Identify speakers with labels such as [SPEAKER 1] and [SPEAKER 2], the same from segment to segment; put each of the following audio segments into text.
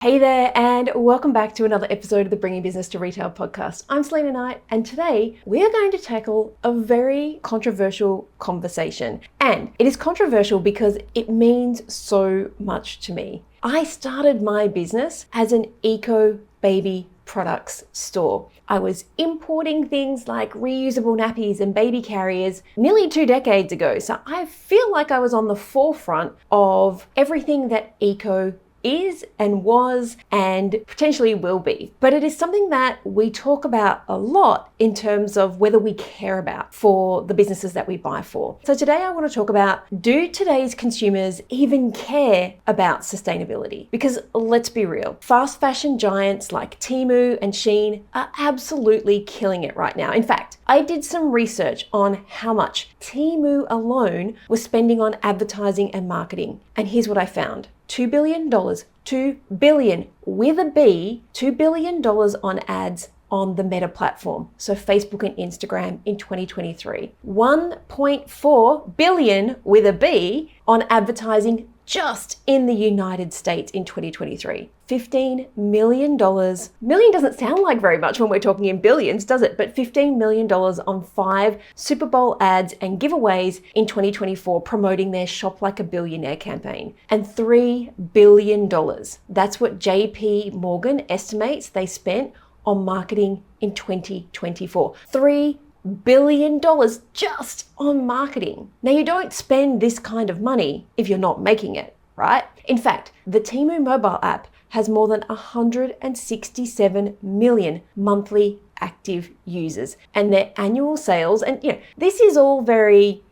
[SPEAKER 1] Hey there, and welcome back to another episode of the Bringing Business to Retail podcast. I'm Selena Knight, and today we are going to tackle a very controversial conversation. And it is controversial because it means so much to me. I started my business as an eco baby products store. I was importing things like reusable nappies and baby carriers nearly 2 decades ago. So I feel like I was on the forefront of everything that eco is and was and potentially will be. But it is something that we talk about a lot in terms of whether we care about for the businesses that we buy for. So today I want to talk about, do today's consumers even care about sustainability? Because let's be real, fast fashion giants like Temu and Shein are absolutely killing it right now. In fact, I did some research on how much Temu alone was spending on advertising and marketing. And here's what I found. $2 billion, $2 billion with a B, $2 billion on ads on the Meta platform, so Facebook and Instagram in 2023. $1.4 billion with a B on advertising just in the United States in 2023. $15 million. Million doesn't sound like very much when we're talking in billions, does it? But $15 million on 5 Super Bowl ads and giveaways in 2024 promoting their Shop Like a Billionaire campaign. And $3 billion. That's what JP Morgan estimates they spent on marketing in 2024. $3 billion just on marketing. Now, you don't spend this kind of money if you're not making it, right? In fact, the Temu mobile app has more than 167 million monthly active users, and their annual sales, and this is all very,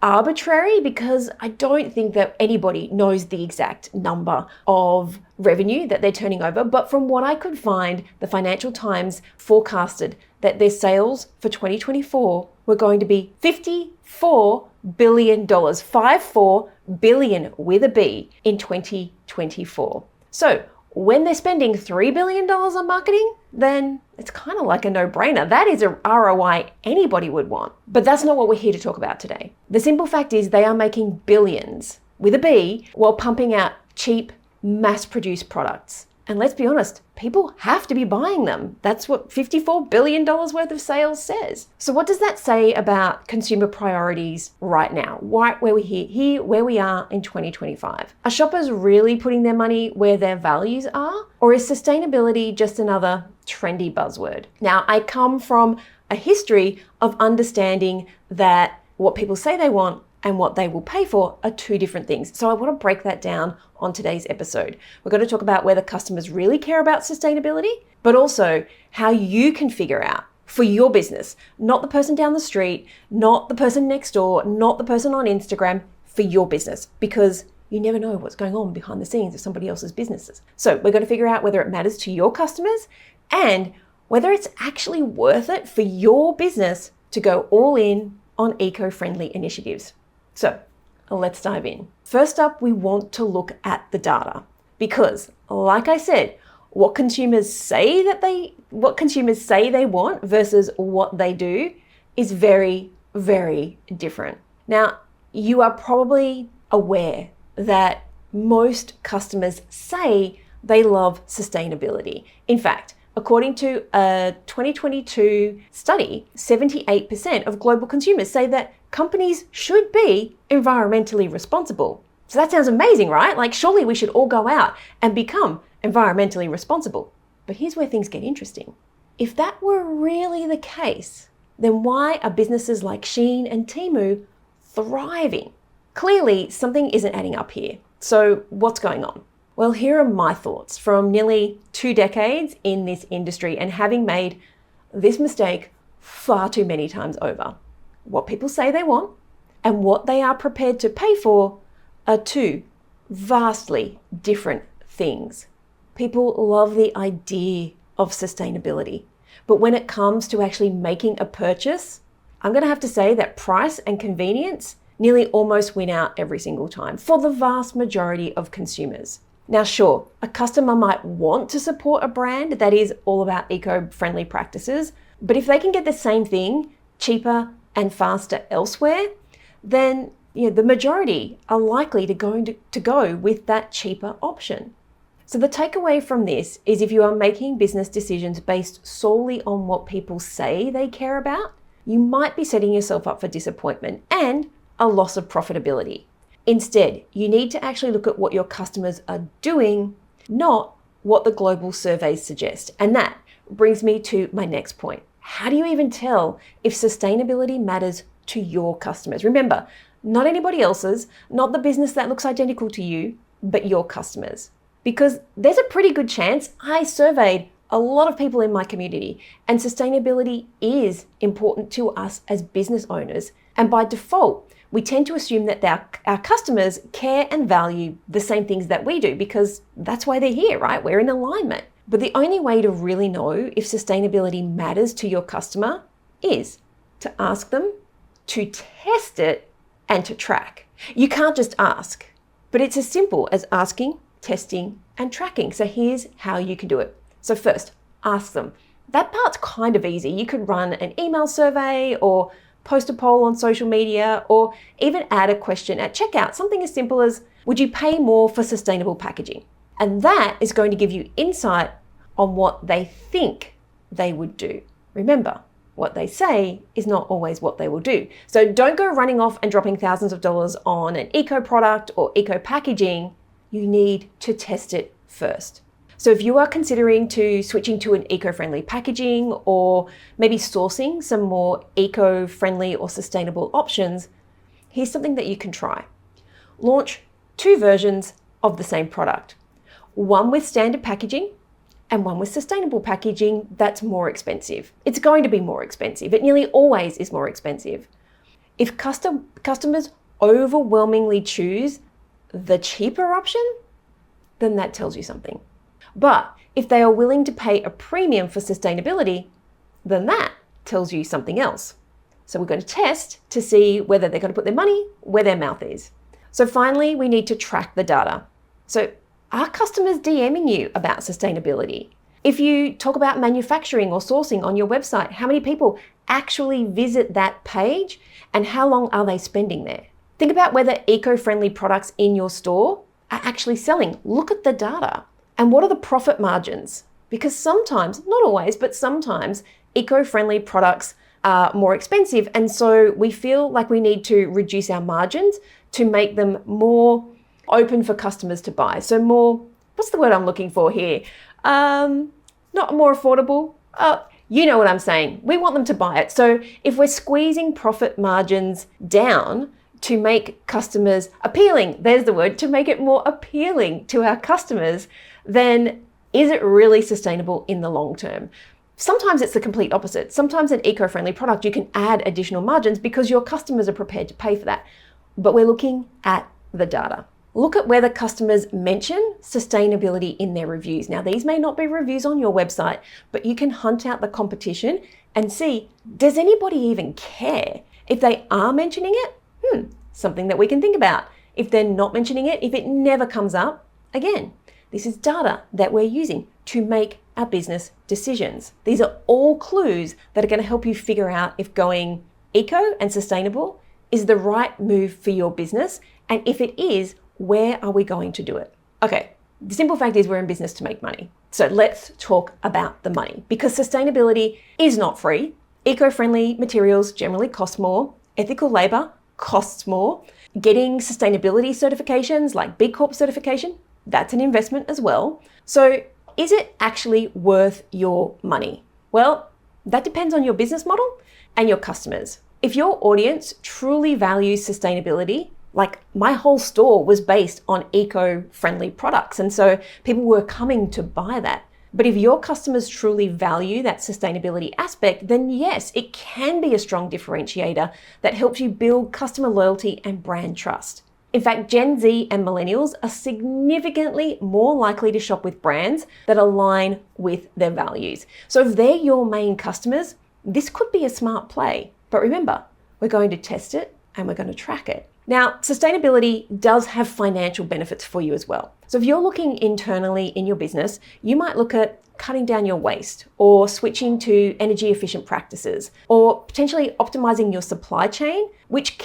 [SPEAKER 1] arbitrary, because I don't think that anybody knows the exact number of revenue that they're turning over. But from what I could find, the Financial Times forecasted that their sales for 2024 were going to be $54 billion, 54 billion with a B in 2024. So when they're spending $3 billion on marketing, then it's kind of like a no-brainer. That is a ROI anybody would want. But that's not what we're here to talk about today. The simple fact is they are making billions with a B while pumping out cheap, mass-produced products. And let's be honest, people have to be buying them. That's what $54 billion worth of sales says. So what does that say about consumer priorities right now? Right where we're here where we are in 2025. Are shoppers really putting their money where their values are? Or is sustainability just another trendy buzzword? Now, I come from a history of understanding that what people say they want and what they will pay for are two different things. So I want to break that down on today's episode. We're going to talk about whether customers really care about sustainability, but also how you can figure out for your business, not the person down the street, not the person next door, not the person on Instagram, for your business, because you never know what's going on behind the scenes of somebody else's businesses. So we're going to figure out whether it matters to your customers and whether it's actually worth it for your business to go all in on eco-friendly initiatives. So let's dive in. First up, we want to look at the data because, like I said, what consumers say they want versus what they do is very, very different. Now, you are probably aware that most customers say they love sustainability. In fact, according to a 2022 study, 78% of global consumers say that companies should be environmentally responsible. So that sounds amazing, right? Like, surely we should all go out and become environmentally responsible. But here's where things get interesting. If that were really the case, then why are businesses like Shein and Temu thriving? Clearly, something isn't adding up here. So what's going on? Well, here are my thoughts from nearly 2 decades in this industry and having made this mistake far too many times over. What people say they want and what they are prepared to pay for are two vastly different things. People love the idea of sustainability, but when it comes to actually making a purchase, I'm going to have to say that price and convenience nearly almost win out every single time for the vast majority of consumers. Now, sure, a customer might want to support a brand that is all about eco-friendly practices, but if they can get the same thing cheaper and faster elsewhere, then the majority are likely to go with that cheaper option. So the takeaway from this is if you are making business decisions based solely on what people say they care about, you might be setting yourself up for disappointment and a loss of profitability. Instead, you need to actually look at what your customers are doing, not what the global surveys suggest. And that brings me to my next point. How do you even tell if sustainability matters to your customers? Remember, not anybody else's, not the business that looks identical to you, but your customers. Because there's a pretty good chance I surveyed a lot of people in my community, and sustainability is important to us as business owners. And by default, we tend to assume that our customers care and value the same things that we do because that's why they're here, right? We're in alignment. But the only way to really know if sustainability matters to your customer is to ask them, to test it, and to track. You can't just ask, but it's as simple as asking, testing, and tracking. So here's how you can do it. So first, ask them. That part's kind of easy. You could run an email survey or post a poll on social media, or even add a question at checkout, something as simple as, would you pay more for sustainable packaging? And that is going to give you insight on what they think they would do. Remember, what they say is not always what they will do. So don't go running off and dropping thousands of dollars on an eco product or eco packaging. You need to test it first. So if you are considering switching to an eco-friendly packaging or maybe sourcing some more eco-friendly or sustainable options, here's something that you can try. Launch 2 versions of the same product. One with standard packaging and one with sustainable packaging that's more expensive. It's going to be more expensive. It nearly always is more expensive. If customers overwhelmingly choose the cheaper option, then that tells you something. But if they are willing to pay a premium for sustainability, then that tells you something else. So we're going to test to see whether they're going to put their money where their mouth is. So finally, we need to track the data. So are customers DMing you about sustainability? If you talk about manufacturing or sourcing on your website, how many people actually visit that page and how long are they spending there? Think about whether eco-friendly products in your store are actually selling. Look at the data. And what are the profit margins? Because sometimes, not always, but sometimes eco-friendly products are more expensive. And so we feel like we need to reduce our margins to make them more open for customers to buy. So more, what's the word I'm looking for here? Not more affordable. You know what I'm saying. We want them to buy it. So if we're squeezing profit margins down to make customers appealing, there's the word, to make it more appealing to our customers, then is it really sustainable in the long term? Sometimes it's the complete opposite. Sometimes an eco-friendly product, you can add additional margins because your customers are prepared to pay for that. But we're looking at the data. Look at whether customers mention sustainability in their reviews. Now, these may not be reviews on your website, but you can hunt out the competition and see, does anybody even care? If they are mentioning it, something that we can think about. If they're not mentioning it, if it never comes up, again, this is data that we're using to make our business decisions. These are all clues that are going to help you figure out if going eco and sustainable is the right move for your business. And if it is, where are we going to do it? Okay, the simple fact is we're in business to make money. So let's talk about the money, because sustainability is not free. Eco-friendly materials generally cost more. Ethical labor costs more. Getting sustainability certifications like B Corp certification, that's an investment as well. So is it actually worth your money? Well, that depends on your business model and your customers. If your audience truly values sustainability, like my whole store was based on eco-friendly products, and so people were coming to buy that. But if your customers truly value that sustainability aspect, then yes, it can be a strong differentiator that helps you build customer loyalty and brand trust. In fact, Gen Z and millennials are significantly more likely to shop with brands that align with their values. So if they're your main customers, this could be a smart play. But remember, we're going to test it and we're going to track it. Now, sustainability does have financial benefits for you as well. So if you're looking internally in your business, you might look at cutting down your waste or switching to energy efficient practices or potentially optimizing your supply chain, which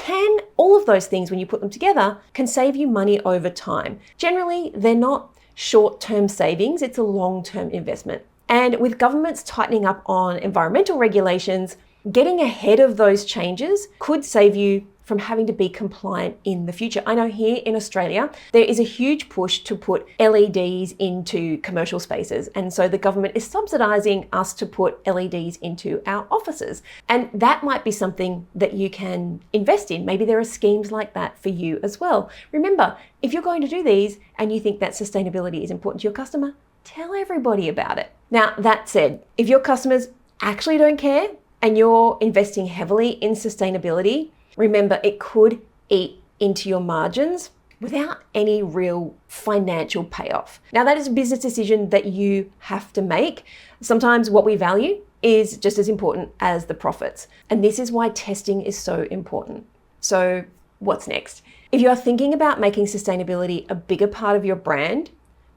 [SPEAKER 1] all of those things, when you put them together, can save you money over time. Generally, they're not short-term savings, it's a long-term investment. And with governments tightening up on environmental regulations, getting ahead of those changes could save you from having to be compliant in the future. I know here in Australia, there is a huge push to put LEDs into commercial spaces. And so the government is subsidizing us to put LEDs into our offices. And that might be something that you can invest in. Maybe there are schemes like that for you as well. Remember, if you're going to do these and you think that sustainability is important to your customer, tell everybody about it. Now, that said, if your customers actually don't care and you're investing heavily in sustainability, remember, it could eat into your margins without any real financial payoff. Now, that is a business decision that you have to make. Sometimes what we value is just as important as the profits. And this is why testing is so important. So what's next? If you are thinking about making sustainability a bigger part of your brand,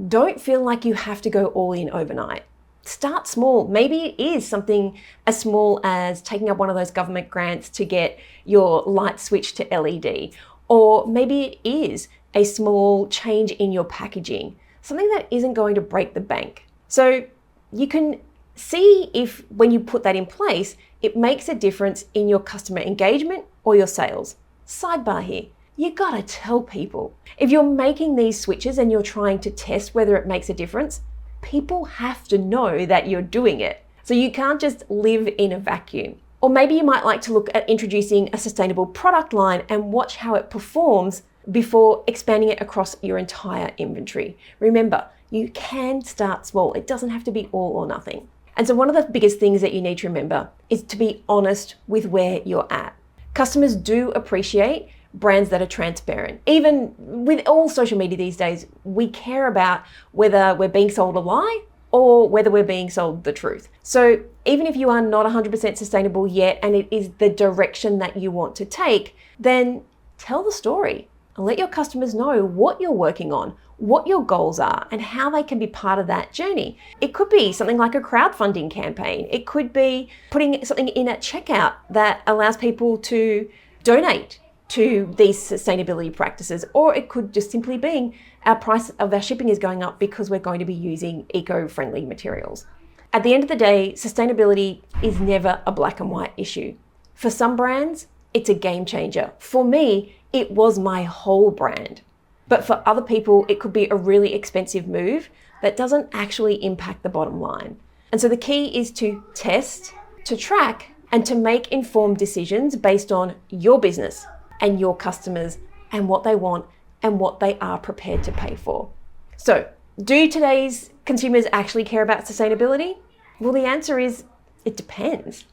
[SPEAKER 1] don't feel like you have to go all in overnight. Start small. Maybe it is something as small as taking up one of those government grants to get your light switched to LED. Or maybe it is a small change in your packaging, something that isn't going to break the bank. So you can see if when you put that in place, it makes a difference in your customer engagement or your sales. Sidebar here. You gotta tell people. If you're making these switches and you're trying to test whether it makes a difference, people have to know that you're doing it. So you can't just live in a vacuum. Or maybe you might like to look at introducing a sustainable product line and watch how it performs before expanding it across your entire inventory. Remember, you can start small. It doesn't have to be all or nothing. And so one of the biggest things that you need to remember is to be honest with where you're at. Customers do appreciate brands that are transparent. Even with all social media these days, we care about whether we're being sold a lie or whether we're being sold the truth. So even if you are not 100% sustainable yet and it is the direction that you want to take, then tell the story and let your customers know what you're working on, what your goals are, and how they can be part of that journey. It could be something like a crowdfunding campaign. It could be putting something in at checkout that allows people to donate to these sustainability practices, or it could just simply be our price of our shipping is going up because we're going to be using eco-friendly materials. At the end of the day, sustainability is never a black and white issue. For some brands, it's a game changer. For me, it was my whole brand. But for other people, it could be a really expensive move that doesn't actually impact the bottom line. And so the key is to test, to track, and to make informed decisions based on your business and your customers and what they want and what they are prepared to pay for. So, do today's consumers actually care about sustainability? Well, the answer is, it depends.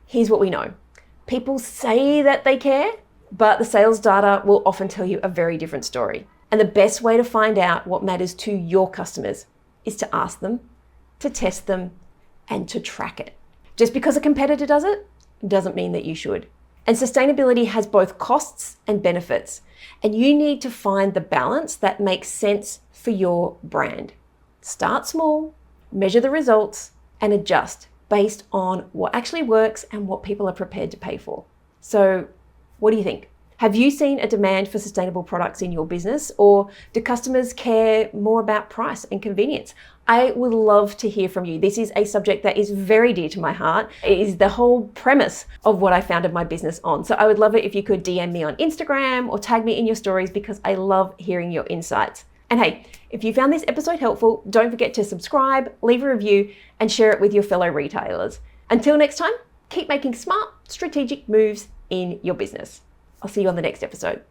[SPEAKER 1] Here's what we know. People say that they care, but the sales data will often tell you a very different story. And the best way to find out what matters to your customers is to ask them, to test them, and to track it. Just because a competitor does it, doesn't mean that you should. And sustainability has both costs and benefits, and you need to find the balance that makes sense for your brand. Start small, measure the results, and adjust based on what actually works and what people are prepared to pay for. So, what do you think? Have you seen a demand for sustainable products in your business, or do customers care more about price and convenience? I would love to hear from you. This is a subject that is very dear to my heart. It is the whole premise of what I founded my business on. So I would love it if you could DM me on Instagram or tag me in your stories because I love hearing your insights. And hey, if you found this episode helpful, don't forget to subscribe, leave a review, and share it with your fellow retailers. Until next time, keep making smart, strategic moves in your business. I'll see you on the next episode.